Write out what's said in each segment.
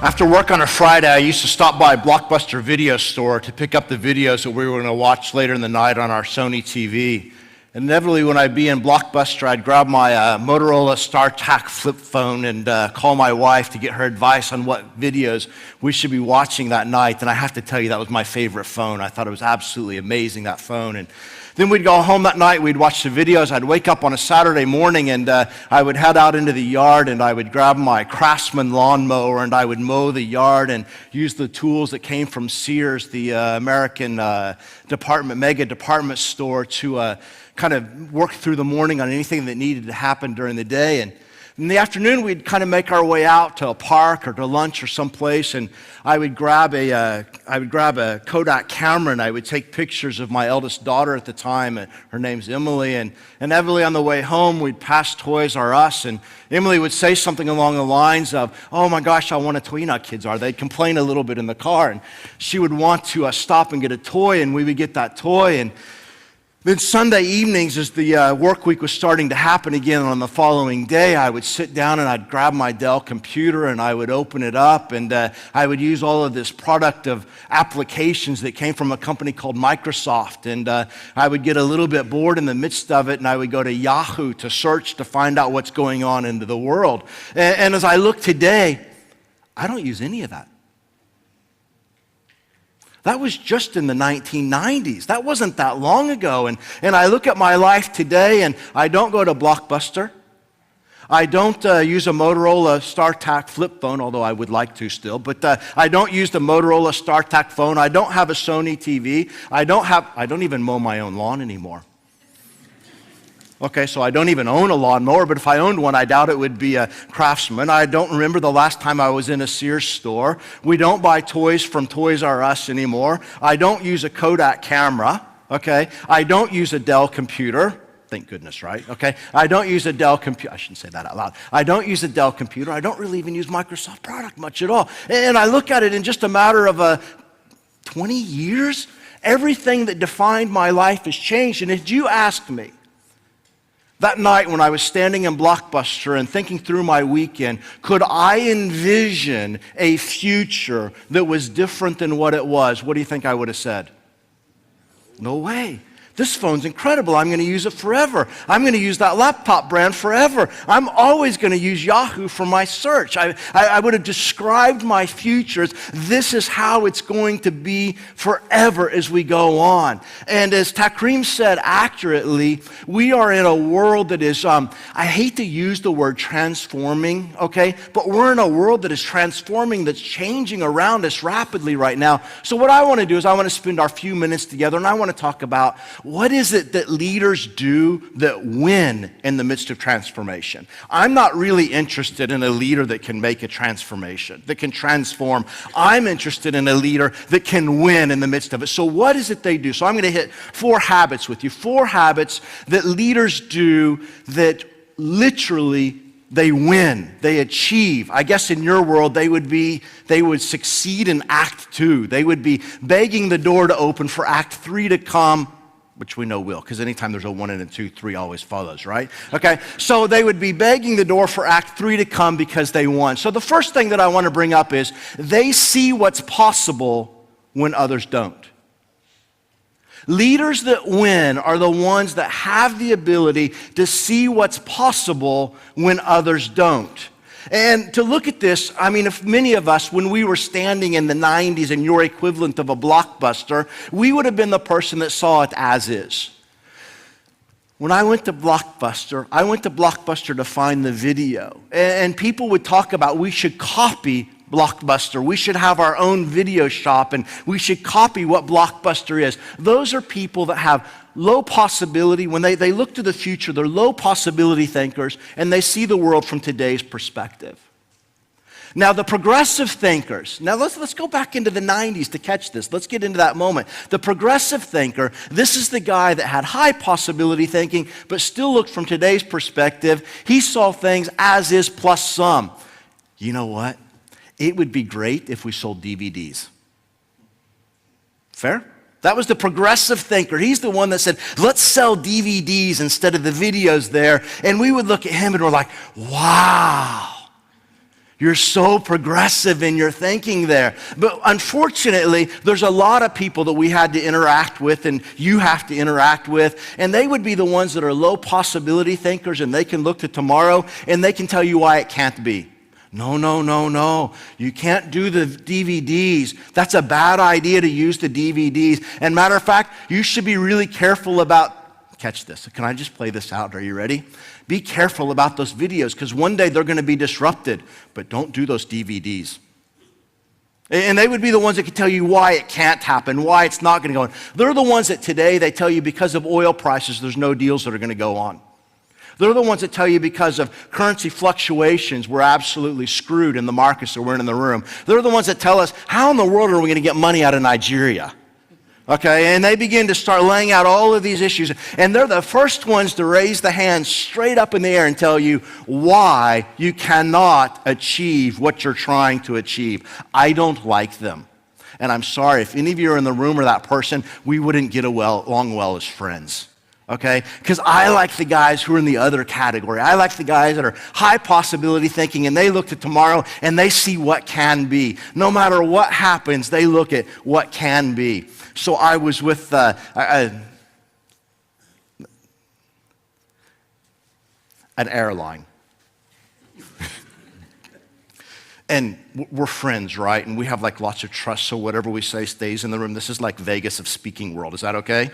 After work on a Friday, I used to stop by Blockbuster Video Store to pick up the videos that we were going to watch later in the night on our Sony TV. And inevitably, when I'd be in Blockbuster, I'd grab my Motorola StarTAC flip phone and call my wife to get her advice on what videos we should be watching that night. And I have to tell you, that was my favorite phone. I thought it was absolutely amazing, that phone. And then we'd go home that night, we'd watch the videos. I'd wake up on a Saturday morning and I would head out into the yard and I would grab my Craftsman lawnmower and I would mow the yard and use the tools that came from Sears, the American mega department store, to kind of work through the morning on anything that needed to happen during the day. And in the afternoon, we'd kind of make our way out to a park or to lunch or someplace, and I would grab a Kodak camera and I would take pictures of my eldest daughter at the time. Her name's Emily, and inevitably on the way home, we'd pass Toys R Us, and Emily would say something along the lines of, "Oh my gosh, I want a toy." You know how kids are. They'd complain a little bit in the car, and she would want to stop and get a toy, and we would get that toy. And then Sunday evenings, as the work week was starting to happen again on the following day, I would sit down and I'd grab my Dell computer and I would open it up and I would use all of this product of applications that came from a company called Microsoft. And I would get a little bit bored in the midst of it and I would go to Yahoo to search to find out what's going on in the world. And as I look today, I don't use any of that. That was just in the 1990s. That wasn't that long ago. And I look at my life today, and I don't go to Blockbuster. I don't use a Motorola StarTAC flip phone, although I would like to still. But I don't use the Motorola StarTAC phone. I don't have a Sony TV. I don't even mow my own lawn anymore. Okay, so I don't even own a lawnmower, but if I owned one, I doubt it would be a Craftsman. I don't remember the last time I was in a Sears store. We don't buy toys from Toys R Us anymore. I don't use a Kodak camera, okay? I don't use a Dell computer. Thank goodness, right? Okay, I don't use a Dell computer. I shouldn't say that out loud. I don't use a Dell computer. I don't really even use Microsoft product much at all. And I look at it in just a matter of 20 years, everything that defined my life has changed. And if you asked me, that night when I was standing in Blockbuster and thinking through my weekend, could I envision a future that was different than what it was? What do you think I would have said? No way. This phone's incredible. I'm going to use it forever. I'm going to use that laptop brand forever. I'm always going to use Yahoo for my search. I would have described my future as this is how it's going to be forever as we go on. And as Takreem said accurately, we are in a world that is, I hate to use the word transforming, okay? But we're in a world that is transforming, that's changing around us rapidly right now. So what I want to do is I want to spend our few minutes together and I want to talk about what is it that leaders do that win in the midst of transformation? I'm not really interested in a leader that can make a transformation, that can transform. I'm interested in a leader that can win in the midst of it. So what is it they do? So I'm going to hit 4 habits with you, 4 habits that leaders do that literally they win, they achieve. I guess in your world, they would succeed in Act 2. They would be begging the door to open for Act 3 to come, which we know will, because anytime there's a 1 and a 2, 3 always follows, right? Okay, so they would be begging the door for Act 3 to come because they won. So the first thing that I want to bring up is they see what's possible when others don't. Leaders that win are the ones that have the ability to see what's possible when others don't. And to look at this, I mean, if many of us, when we were standing in the 90s and your equivalent of a Blockbuster, we would have been the person that saw it as is. When I went to Blockbuster to find the video. And people would talk about we should copy Blockbuster. We should have our own video shop and we should copy what Blockbuster is. Those are people that have low possibility. When they look to the future, they're low possibility thinkers and they see the world from today's perspective. Now the progressive thinkers, now let's go back into the 90s to catch this. Let's get into that moment. The progressive thinker, this is the guy that had high possibility thinking but still looked from today's perspective. He saw things as is plus some. You know what? It would be great if we sold DVDs. Fair? That was the progressive thinker. He's the one that said, let's sell DVDs instead of the videos there. And we would look at him and we're like, wow. You're so progressive in your thinking there. But unfortunately, there's a lot of people that we had to interact with and you have to interact with, and they would be the ones that are low possibility thinkers, and they can look to tomorrow and they can tell you why it can't be. No, no, no, no. You can't do the DVDs. That's a bad idea to use the DVDs. And matter of fact, you should be really careful about, catch this. Can I just play this out? Are you ready? Be careful about those videos because one day they're going to be disrupted, but don't do those DVDs. And they would be the ones that could tell you why it can't happen, why it's not going to go on. They're the ones that today they tell you because of oil prices, there's no deals that are going to go on. They're the ones that tell you because of currency fluctuations, we're absolutely screwed in the markets that we're in the room. They're the ones that tell us, how in the world are we going to get money out of Nigeria? Okay, and they begin to start laying out all of these issues. And they're the first ones to raise the hand straight up in the air and tell you why you cannot achieve what you're trying to achieve. I like them. And I'm sorry, if any of you are in the room or that person, we wouldn't get along well as friends. Okay? Because I like the guys who are in the other category. I like the guys that are high possibility thinking and they look to tomorrow and they see what can be. No matter what happens, they look at what can be. So I was with an airline. And we're friends, right? And we have like lots of trust, so whatever we say stays in the room. This is like Vegas of speaking world. Is that okay?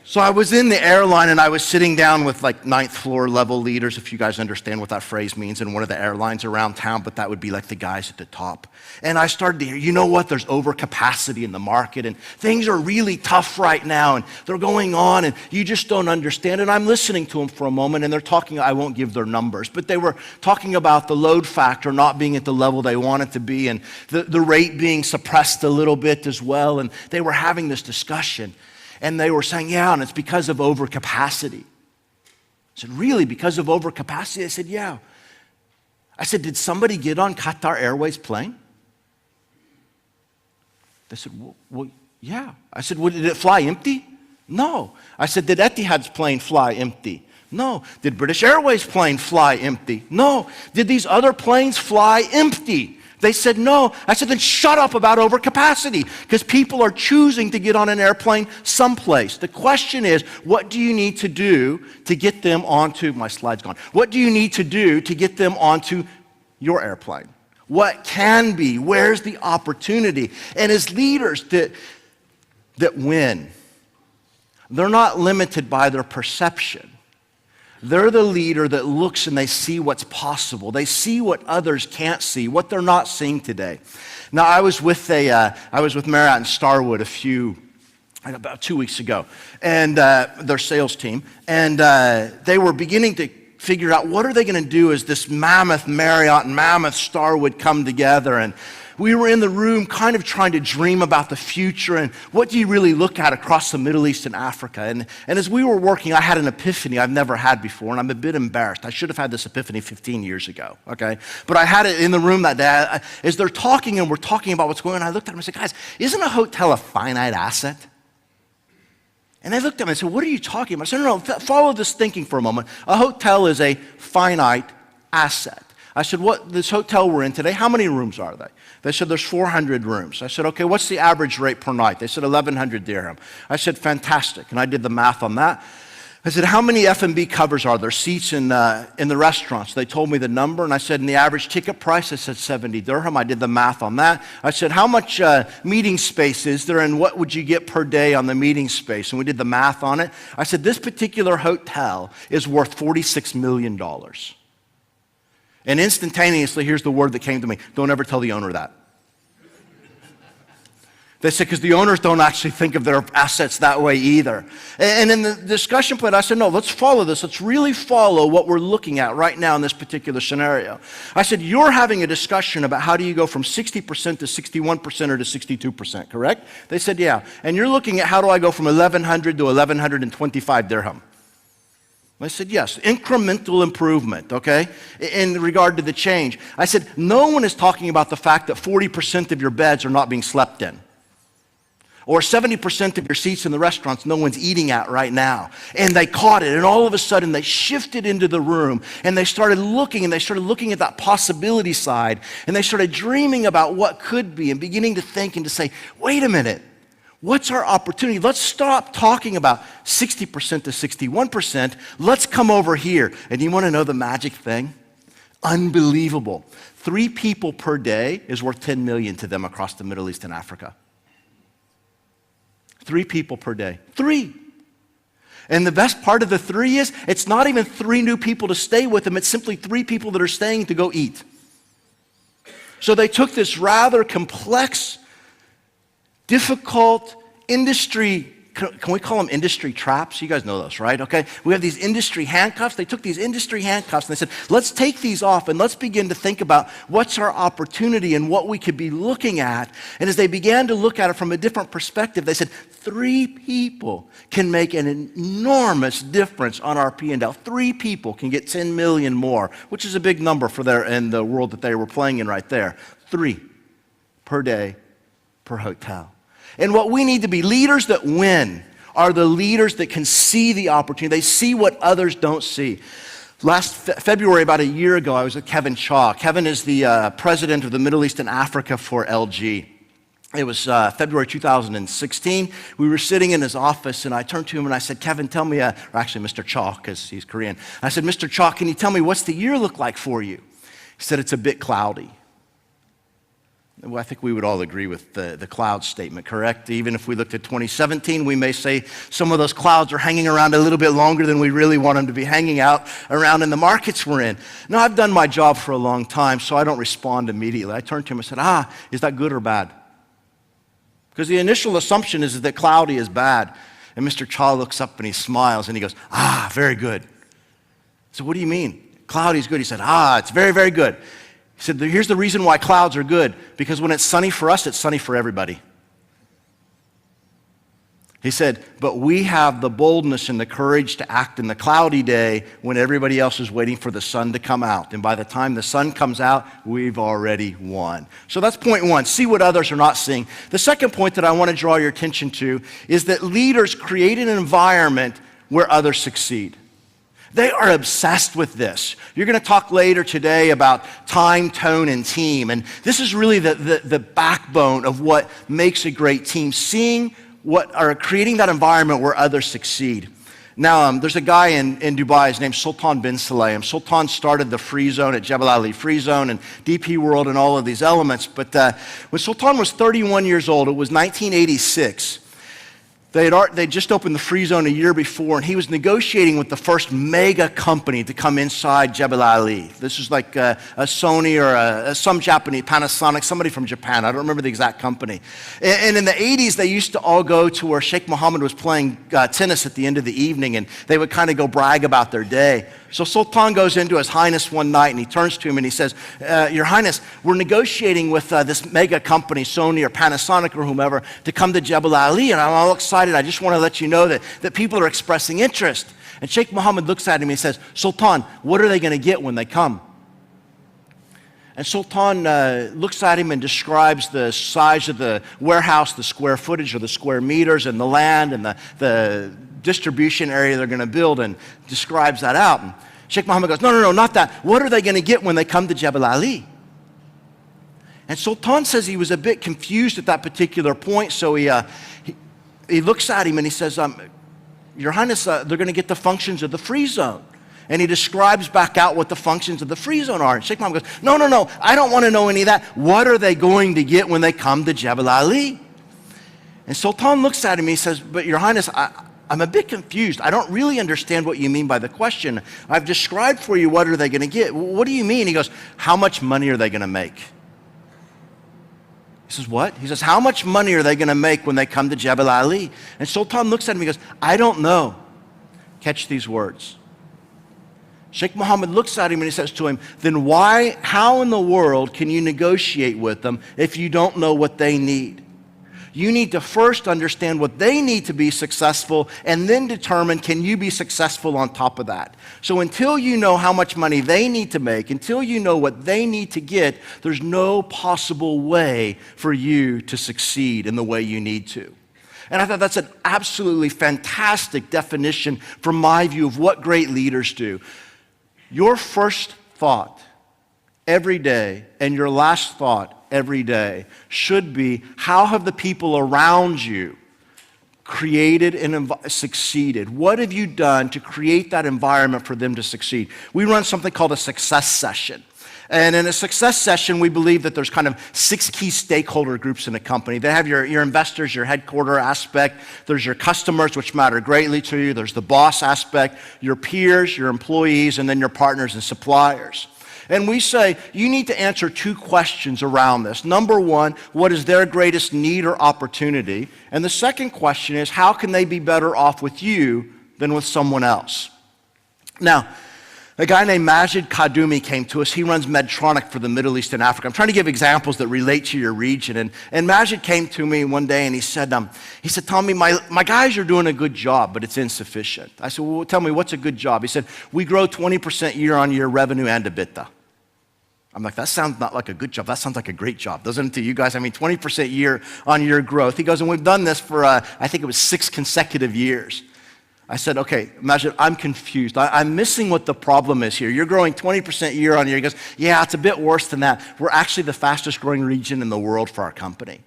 So I was in the airline and I was sitting down with like 9th floor level leaders, if you guys understand what that phrase means, in one of the airlines around town, but that would be like the guys at the top. And I started to hear, you know what, there's overcapacity in the market and things are really tough right now and they're going on and you just don't understand. And I'm listening to them for a moment and they're talking, I won't give their numbers, but they were talking about the load factor not being at the level they want it to be and the rate being suppressed a little bit as well. And they were having this discussion. And they were saying, yeah, and it's because of overcapacity. I said, really, because of overcapacity? I said, yeah. I said, did somebody get on Qatar Airways plane? They said, well, yeah. I said, well, did it fly empty? No. I said, did Etihad's plane fly empty? No. Did British Airways plane fly empty? No. Did these other planes fly empty? They said no. I said, then shut up about overcapacity because people are choosing to get on an airplane someplace. The question is, what do you need to do to get them onto, my slide's gone. What do you need to do to get them onto your airplane? What can be? Where's the opportunity? And as leaders that win, they're not limited by their perception. They're the leader that looks and they see what's possible. They see what others can't see, what they're not seeing today. Now, I was with Marriott and Starwood about 2 weeks ago, and their sales team, and they were beginning to figure out what are they going to do as this mammoth Marriott and mammoth Starwood come together. And we were in the room kind of trying to dream about the future and what do you really look at across the Middle East and Africa. And as we were working, I had an epiphany I've never had before, and I'm a bit embarrassed. I should have had this epiphany 15 years ago, okay? But I had it in the room that day. As they're talking and we're talking about what's going on, I looked at them and said, guys, isn't a hotel a finite asset? And they looked at me and said, what are you talking about? I said, no, follow this thinking for a moment. A hotel is a finite asset. I said, this hotel we're in today, how many rooms are they? They said, there's 400 rooms. I said, okay, what's the average rate per night? They said, 1,100 dirham. I said, fantastic. And I did the math on that. I said, how many F&B covers are there, seats in the restaurants? They told me the number, and I said, and the average ticket price? I said, 70 dirham. I did the math on that. I said, how much meeting space is there, and what would you get per day on the meeting space? And we did the math on it. I said, this particular hotel is worth $46 million. And instantaneously, here's the word that came to me. Don't ever tell the owner that. They said, because the owners don't actually think of their assets that way either. And in the discussion point, I said, no, let's follow this. Let's really follow what we're looking at right now in this particular scenario. I said, you're having a discussion about how do you go from 60% to 61% or to 62%, correct? They said, yeah. And you're looking at how do I go from 1,100 to 1,125 dirham. I said, yes, incremental improvement, okay, in regard to the change. I said, no one is talking about the fact that 40% of your beds are not being slept in. Or 70% of your seats in the restaurants no one's eating at right now. And they caught it, and all of a sudden they shifted into the room, and they started looking at that possibility side, and they started dreaming about what could be and beginning to think and to say, wait a minute, what's our opportunity? Let's stop talking about 60% to 61%. Let's come over here. And you want to know the magic thing? Unbelievable. 3 people per day is worth 10 million to them across the Middle East and Africa. 3 people per day. 3. And the best part of the 3 is it's not even 3 new people to stay with them. It's simply 3 people that are staying to go eat. So they took this rather complex, difficult industry. Can we call them industry traps? You guys know those, right? Okay. We have these industry handcuffs. They took these industry handcuffs and they said, let's take these off and let's begin to think about what's our opportunity and what we could be looking at. And as they began to look at it from a different perspective, they said, 3 people can make an enormous difference on our P&L. 3 people can get 10 million more, which is a big number for their in the world that they were playing in right there. 3 per day per hotel. And what we need to be, leaders that win, are the leaders that can see the opportunity. They see what others don't see. Last February, about a year ago, I was with Kevin Chaw. Kevin is the president of the Middle East and Africa for LG. It was February 2016. We were sitting in his office, and I turned to him and I said, Kevin, tell me, or actually Mr. Chaw, because he's Korean. I said, Mr. Chaw, can you tell me what's the year look like for you? He said, it's a bit cloudy. Well, I think we would all agree with the cloud statement, correct? Even if we looked at 2017, we may say some of those clouds are hanging around a little bit longer than we really want them to be hanging out around in the markets we're in. Now, I've done my job for a long time, so I don't respond immediately. I turned to him and said, is that good or bad? Because the initial assumption is that cloudy is bad. And Mr. Chaw looks up and he smiles and he goes, very good. So what do you mean? Cloudy is good. He said, it's very, very good. He said, here's the reason why clouds are good, because when it's sunny for us, it's sunny for everybody. He said, but we have the boldness and the courage to act in the cloudy day when everybody else is waiting for the sun to come out. And by the time the sun comes out, we've already won. So that's point 1, see what others are not seeing. The second point that I want to draw your attention to is that leaders create an environment where others succeed. They are obsessed with this. You're going to talk later today about time, tone, and team. And this is really the backbone of what makes a great team, creating that environment where others succeed. Now, there's a guy in Dubai, his name's Sultan bin Sulayem. Sultan started the Free Zone at Jebel Ali Free Zone and DP World and all of these elements. But when Sultan was 31 years old, it was 1986. They just opened the Free Zone a year before, and he was negotiating with the first mega company to come inside Jebel Ali. This was like a Sony or some Japanese, Panasonic, somebody from Japan. I don't remember the exact company. And in the 80s, they used to all go to where Sheikh Mohammed was playing tennis at the end of the evening, and they would kind of go brag about their day. So Sultan goes into His Highness one night, and he turns to him and he says, Your Highness, we're negotiating with this mega company, Sony or Panasonic or whomever, to come to Jebel Ali, and I'm all excited. I just want to let you know that people are expressing interest. And Sheikh Mohammed looks at him and he says, Sultan, what are they going to get when they come? And Sultan looks at him and describes the size of the warehouse, the square footage or the square meters, and the land and the distribution area they're going to build, and describes that out. And Sheikh Mohammed goes, no, not that. What are they going to get when they come to Jebel Ali? And Sultan says he was a bit confused at that particular point, so he looks at him and he says, Your Highness, they're going to get the functions of the Free Zone. And he describes back out what the functions of the Free Zone are. And Sheikh Mohammed goes, no, I don't want to know any of that. What are they going to get when they come to Jebel Ali? And Sultan looks at him and he says, but Your Highness, I'm a bit confused. I don't really understand what you mean by the question. I've described for you what are they going to get. What do you mean? He goes, how much money are they going to make? He says, what? He says, how much money are they going to make when they come to Jebel Ali? And Sultan looks at him and he goes, I don't know. Catch these words. Sheikh Mohammed looks at him and he says to him, then how in the world can you negotiate with them if you don't know what they need? You need to first understand what they need to be successful and then determine, can you be successful on top of that? So until you know how much money they need to make, until you know what they need to get, there's no possible way for you to succeed in the way you need to. And I thought that's an absolutely fantastic definition from my view of what great leaders do. Your first thought every day and your last thought every day should be, how have the people around you created and succeeded? What have you done to create that environment for them to succeed? We run something called a success session. And in a success session, we believe that there's kind of 6 key stakeholder groups in a company. They have your investors, your headquarter aspect. There's your customers, which matter greatly to you. There's the boss aspect, your peers, your employees, and then your partners and suppliers. And we say, you need to answer 2 questions around this. Number 1, what is their greatest need or opportunity? And the second question is, how can they be better off with you than with someone else? Now, a guy named Majid Kadumi came to us. He runs Medtronic for the Middle East and Africa. I'm trying to give examples that relate to your region. And Majid came to me one day and he said, Tommy, my guys are doing a good job, but it's insufficient. I said, well, tell me, what's a good job? He said, we grow 20% year-on-year revenue and EBITDA. I'm like, that sounds not like a good job. That sounds like a great job, doesn't it to you guys? I mean, 20% year-on-year growth. He goes, and we've done this for, I think it was 6 consecutive years. I said, okay, imagine, I'm confused. I'm missing what the problem is here. You're growing 20% year on year. He goes, yeah, it's a bit worse than that. We're actually the fastest growing region in the world for our company.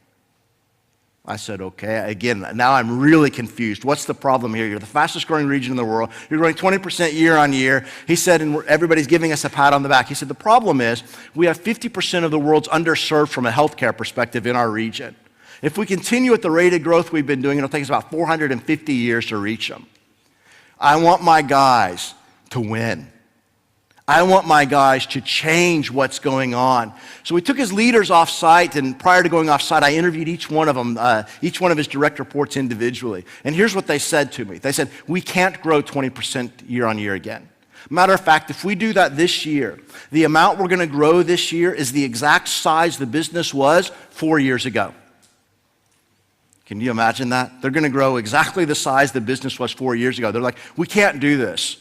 I said, okay, again, now I'm really confused. What's the problem here? You're the fastest growing region in the world. You're growing 20% year on year. He said, and everybody's giving us a pat on the back. He said, the problem is we have 50% of the world's underserved from a healthcare perspective in our region. If we continue at the rate of growth we've been doing, it'll take us about 450 years to reach them. I want my guys to win. I want my guys to change what's going on. So we took his leaders off site, and prior to going off site, I interviewed each one of them, each one of his direct reports individually. And here's what they said to me. They said, we can't grow 20% year on year again. Matter of fact, if we do that this year, the amount we're going to grow this year is the exact size the business was 4 years ago. Can you imagine that? They're going to grow exactly the size the business was 4 years ago. They're like, we can't do this.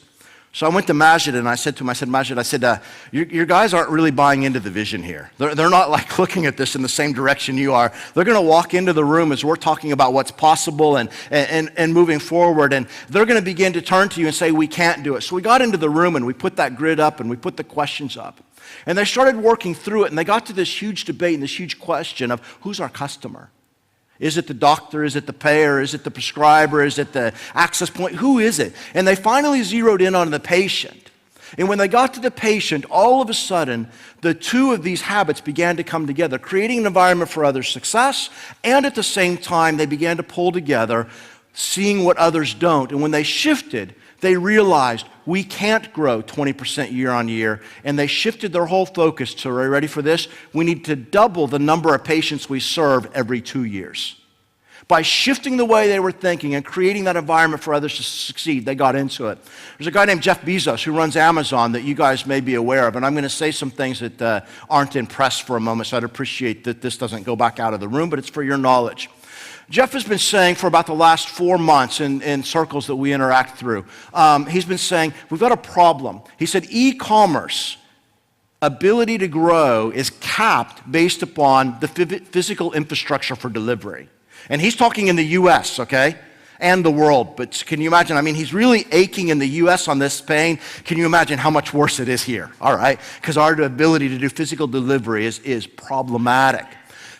So I went to Majid and I said to him, Majid, your guys aren't really buying into the vision here. They're not like looking at this in the same direction you are. They're going to walk into the room as we're talking about what's possible and moving forward, and they're going to begin to turn to you and say, we can't do it. So we got into the room and we put that grid up and we put the questions up. And they started working through it, and they got to this huge debate and this huge question of, who's our customer? Is it the doctor? Is it the payer? Is it the prescriber? Is it the access point? Who is it? And they finally zeroed in on the patient. And when they got to the patient, all of a sudden, the 2 of these habits began to come together, creating an environment for others' success, and at the same time, they began to pull together, seeing what others don't. And when they shifted, they realized we can't grow 20% year on year, and they shifted their whole focus to, are you ready for this? We need to double the number of patients we serve every 2 years. By shifting the way they were thinking and creating that environment for others to succeed, they got into it. There's a guy named Jeff Bezos who runs Amazon that you guys may be aware of, and I'm going to say some things that aren't in press for a moment, so I'd appreciate that this doesn't go back out of the room, but it's for your knowledge. Jeff has been saying for about the last 4 months in circles that we interact through, he's been saying, we've got a problem. He said, e-commerce ability to grow is capped based upon the physical infrastructure for delivery. And he's talking in the U.S., okay, and the world. But can you imagine? I mean, he's really aching in the U.S. on this pain. Can you imagine how much worse it is here? All right, because our ability to do physical delivery is problematic.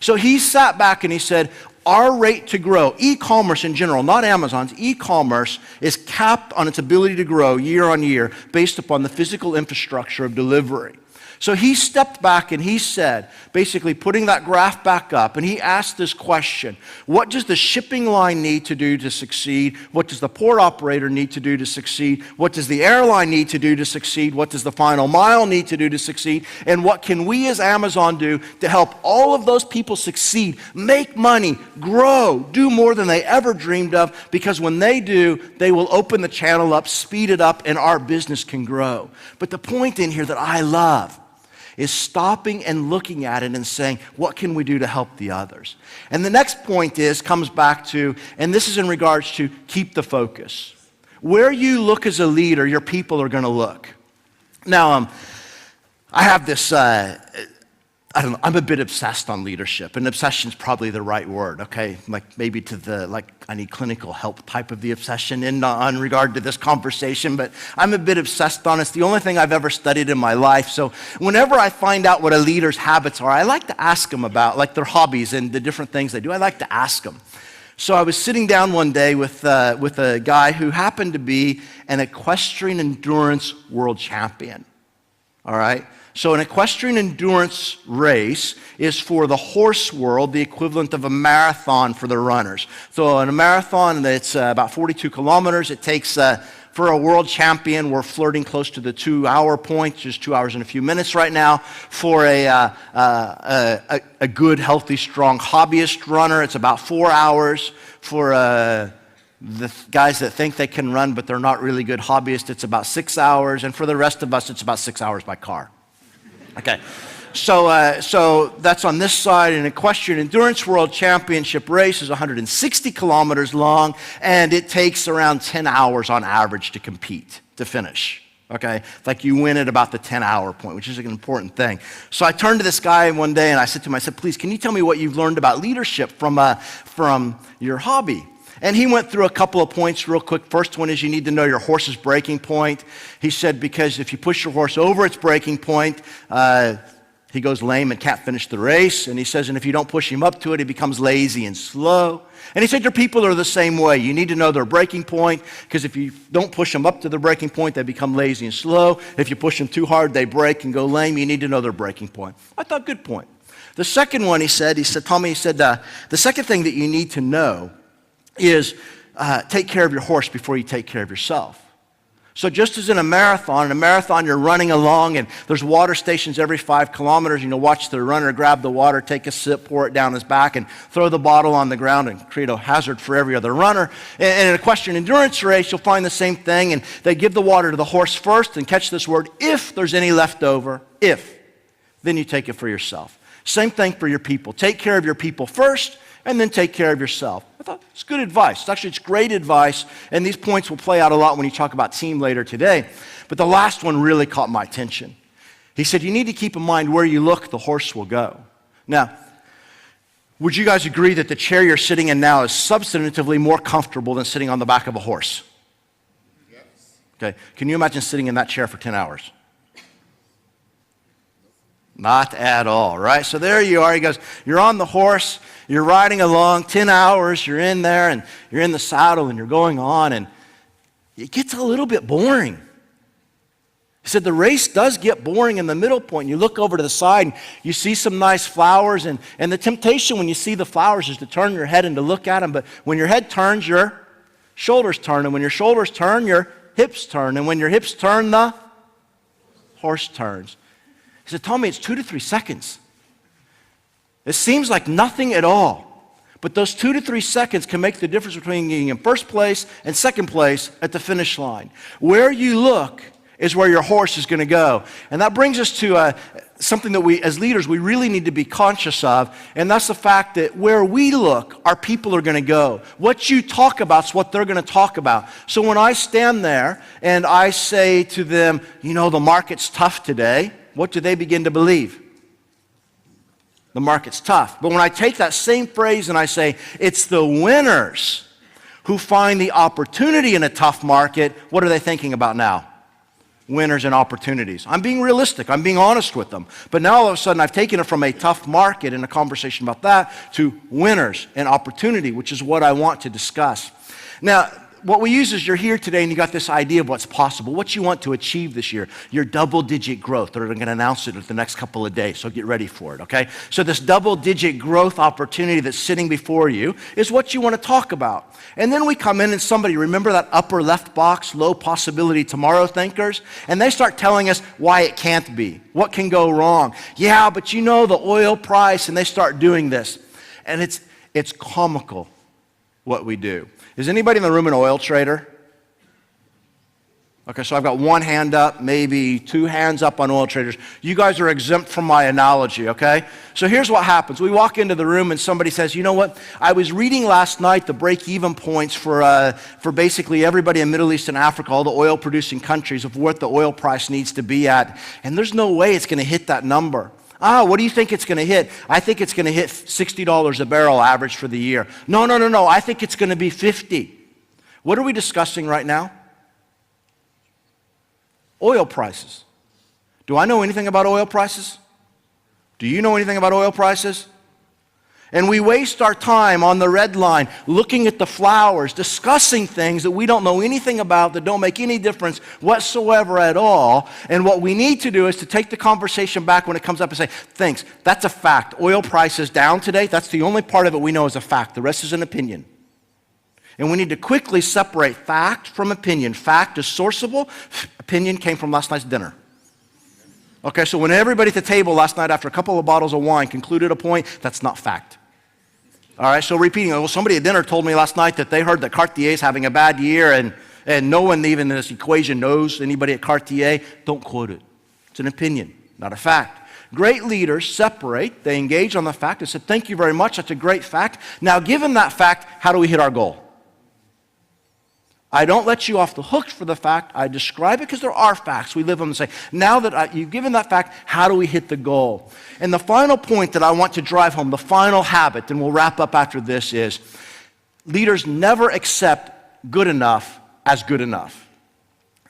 So he sat back and he said, our rate to grow, e-commerce in general, not Amazon's, e-commerce is capped on its ability to grow year on year based upon the physical infrastructure of delivery. So he stepped back and he said, basically putting that graph back up, and he asked this question: what does the shipping line need to do to succeed? What does the port operator need to do to succeed? What does the airline need to do to succeed? What does the final mile need to do to succeed? And what can we as Amazon do to help all of those people succeed, make money, grow, do more than they ever dreamed of? Because when they do, they will open the channel up, speed it up, and our business can grow. But the point in here that I love is stopping and looking at it and saying, what can we do to help the others? And the next point comes back to, and this is in regards to keep the focus. Where you look as a leader, your people are going to look. Now, I have this I don't know, I'm a bit obsessed on leadership, and obsession's probably the right word, okay? Like maybe to the, I need clinical help type of the obsession in regard to this conversation, but I'm a bit obsessed on it. It's the only thing I've ever studied in my life. So whenever I find out what a leader's habits are, I like to ask them about, like their hobbies and the different things they do. I like to ask them. So I was sitting down one day with a guy who happened to be an equestrian endurance world champion, all right? So an equestrian endurance race is for the horse world, the equivalent of a marathon for the runners. So in a marathon, it's about 42 kilometers. It takes, for a world champion, we're flirting close to the 2-hour point, just 2 hours and a few minutes right now. For a good, healthy, strong hobbyist runner, it's about 4 hours. For the guys that think they can run, but they're not really good hobbyists, it's about 6 hours. And for the rest of us, it's about 6 hours by car. Okay, so that's on this side. An equestrian endurance world championship race is 160 kilometers long, and it takes around 10 hours on average to compete, to finish. Okay, it's like you win at about the 10-hour point, which is an important thing. So I turned to this guy one day and I said to him, I said, please, can you tell me what you've learned about leadership from your hobby? And he went through a couple of points real quick. First one is you need to know your horse's breaking point. He said because if you push your horse over its breaking point, he goes lame and can't finish the race. And he says, and if you don't push him up to it, he becomes lazy and slow. And he said your people are the same way. You need to know their breaking point, because if you don't push them up to their breaking point, they become lazy and slow. If you push them too hard, they break and go lame. You need to know their breaking point. I thought, good point. The second one, he said, Tommy, the second thing that you need to know is take care of your horse before you take care of yourself. So just as in a marathon you're running along and there's water stations every 5 kilometers. You know, watch the runner grab the water, take a sip, pour it down his back, and throw the bottle on the ground and create a hazard for every other runner. And in a equestrian endurance race, you'll find the same thing. And they give the water to the horse first, and catch this word, if there's any left over, if, then you take it for yourself. Same thing for your people. Take care of your people first, and then take care of yourself. I thought it's good advice. It's great advice, and these points will play out a lot when you talk about team later today. But the last one really caught my attention. He said, you need to keep in mind where you look, the horse will go. Now, would you guys agree that the chair you're sitting in now is substantively more comfortable than sitting on the back of a horse? Yes. Okay, can you imagine sitting in that chair for 10 hours? Not at all, right? So there you are. He goes, you're on the horse, you're riding along, 10 hours, you're in there, and you're in the saddle, and you're going on, and it gets a little bit boring. He said the race does get boring in the middle point. You look over to the side, and you see some nice flowers, and the temptation when you see the flowers is to turn your head and to look at them, but when your head turns, your shoulders turn, and when your shoulders turn, your hips turn, and when your hips turn, the horse turns. He said, Tommy, it's 2 to 3 seconds. It seems like nothing at all. But those 2 to 3 seconds can make the difference between being in first place and second place at the finish line. Where you look is where your horse is going to go. And that brings us to something that we, as leaders, we really need to be conscious of. And that's the fact that where we look, our people are going to go. What you talk about is what they're going to talk about. So when I stand there and I say to them, you know, the market's tough today, what do they begin to believe? The market's tough. But when I take that same phrase and I say, it's the winners who find the opportunity in a tough market, what are they thinking about now? Winners and opportunities. I'm being realistic. I'm being honest with them. But now all of a sudden I've taken it from a tough market and a conversation about that to winners and opportunity, which is what I want to discuss. Now, what we use is you're here today and you got this idea of what's possible, what you want to achieve this year, your double-digit growth. They're going to announce it in the next couple of days, so get ready for it, okay? So this double-digit growth opportunity that's sitting before you is what you want to talk about. And then we come in and somebody, remember that upper left box, low possibility tomorrow thinkers? And they start telling us why it can't be, what can go wrong. Yeah, but you know the oil price, and they start doing this. And it's comical what we do. Is anybody in the room an oil trader? Okay, so I've got one hand up, maybe 2 hands up on oil traders. You guys are exempt from my analogy, okay? So here's what happens. We walk into the room and somebody says, you know what? I was reading last night the break-even points for basically everybody in Middle East and Africa, all the oil-producing countries, of what the oil price needs to be at. And there's no way it's going to hit that number. What do you think it's going to hit? I think it's going to hit $60 a barrel average for the year. No, I think it's going to be 50. What are we discussing right now? Oil prices. Do I know anything about oil prices? Do you know anything about oil prices? And we waste our time on the red line looking at the flowers, discussing things that we don't know anything about, that don't make any difference whatsoever at all. And what we need to do is to take the conversation back when it comes up and say, thanks, that's a fact. Oil price is down today. That's the only part of it we know is a fact. The rest is an opinion. And we need to quickly separate fact from opinion. Fact is sourceable. Opinion came from last night's dinner. Okay, so when everybody at the table last night after a couple of bottles of wine concluded a point, that's not fact. All right, so repeating, well, somebody at dinner told me last night that they heard that Cartier's having a bad year, and no one even in this equation knows anybody at Cartier. Don't quote it. It's an opinion, not a fact. Great leaders separate. They engage on the fact and said, thank you very much, that's a great fact. Now, given that fact, how do we hit our goal? I don't let you off the hook for the fact. I describe it because there are facts. We live them and say, now that you've given that fact, how do we hit the goal? And the final point that I want to drive home, the final habit, and we'll wrap up after this, is leaders never accept good enough as good enough.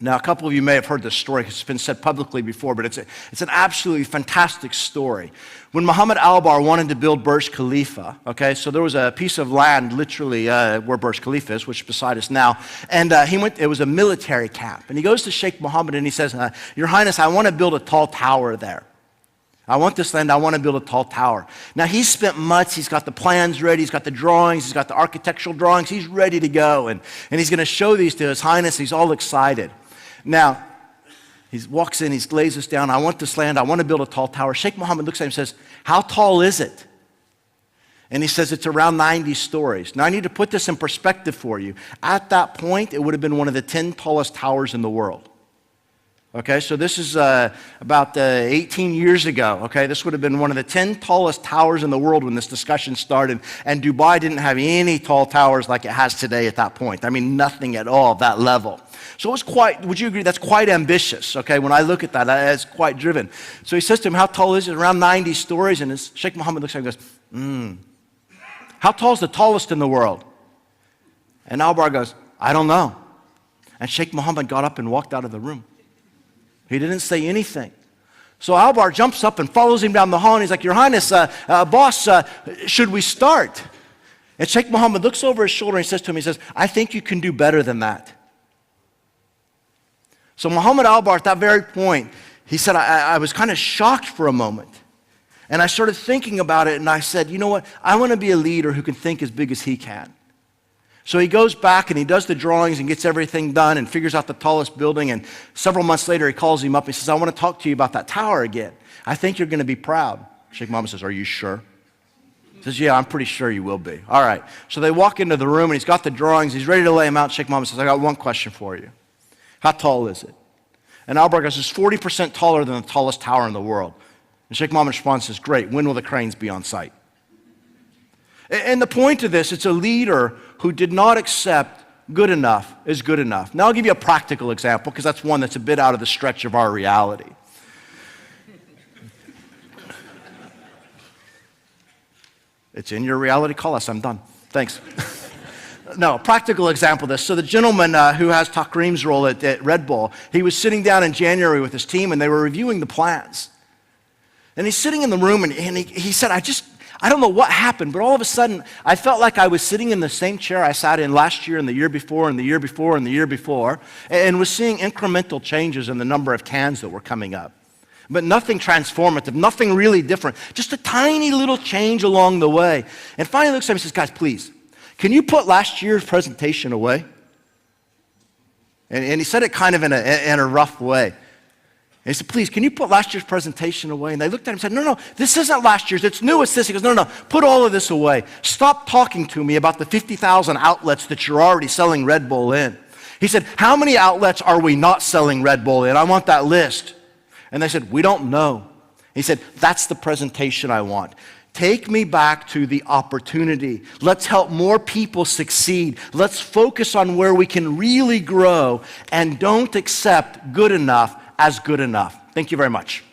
Now, a couple of you may have heard this story because it's been said publicly before, but it's an absolutely fantastic story. When Muhammad Al-Bar wanted to build Burj Khalifa, okay, so there was a piece of land literally where Burj Khalifa is, which is beside us now, and it was a military camp. And he goes to Sheikh Mohammed and he says, Your Highness, I want to build a tall tower there. I want this land, I want to build a tall tower. Now, he's spent months, he's got the plans ready, he's got the drawings, he's got the architectural drawings, he's ready to go, and he's going to show these to His Highness, he's all excited. Now, he walks in, he lays this down, I want this land, I want to build a tall tower. Sheikh Mohammed looks at him and says, how tall is it? And he says, it's around 90 stories. Now, I need to put this in perspective for you. At that point, it would have been one of the 10 tallest towers in the world. Okay, so this is about 18 years ago, okay? This would have been one of the 10 tallest towers in the world when this discussion started, and Dubai didn't have any tall towers like it has today at that point. I mean, nothing at all at that level. So it was quite, would you agree, that's quite ambitious, okay? When I look at that, it's quite driven. So he says to him, how tall is it? Around 90 stories, and Sheikh Mohammed looks at him and goes, how tall is the tallest in the world? And Al-Bar goes, I don't know. And Sheikh Mohammed got up and walked out of the room. He didn't say anything. So Al-Bar jumps up and follows him down the hall, and he's like, Your Highness, boss, should we start? And Sheikh Mohammed looks over his shoulder and he says to him, he says, I think you can do better than that. So Muhammad Al-Bar, at that very point, he said, I was kind of shocked for a moment. And I started thinking about it, and I said, you know what? I want to be a leader who can think as big as he can. So he goes back and he does the drawings and gets everything done and figures out the tallest building. And several months later, he calls him up and he says, I want to talk to you about that tower again. I think you're going to be proud. Sheikh Mohammed says, are you sure? He says, yeah, I'm pretty sure you will be. All right. So they walk into the room and he's got the drawings. He's ready to lay them out. Sheikh Mohammed says, I got one question for you. How tall is it? And Al-Bar goes, it's 40% taller than the tallest tower in the world. And Sheikh Mohammed responds and says, great, when will the cranes be on site? And the point of this, it's a leader who did not accept good enough is good enough. Now I'll give you a practical example because that's one that's a bit out of the stretch of our reality. It's in your reality, call us, I'm done. Thanks. No, a practical example of this. So the gentleman who has Takreem's role at Red Bull, he was sitting down in January with his team and they were reviewing the plans. And he's sitting in the room and he said, I don't know what happened, but all of a sudden, I felt like I was sitting in the same chair I sat in last year and the year before and the year before and the year before, and was seeing incremental changes in the number of cans that were coming up. But nothing transformative, nothing really different, just a tiny little change along the way. And finally, he looks at me and says, guys, please, can you put last year's presentation away? And he said it kind of in a rough way. And he said, please, can you put last year's presentation away? And they looked at him and said, no, this isn't last year's. It's new, it's this. He goes, no, put all of this away. Stop talking to me about the 50,000 outlets that you're already selling Red Bull in. He said, how many outlets are we not selling Red Bull in? I want that list. And they said, we don't know. He said, that's the presentation I want. Take me back to the opportunity. Let's help more people succeed. Let's focus on where we can really grow and don't accept good enough as good enough. Thank you very much.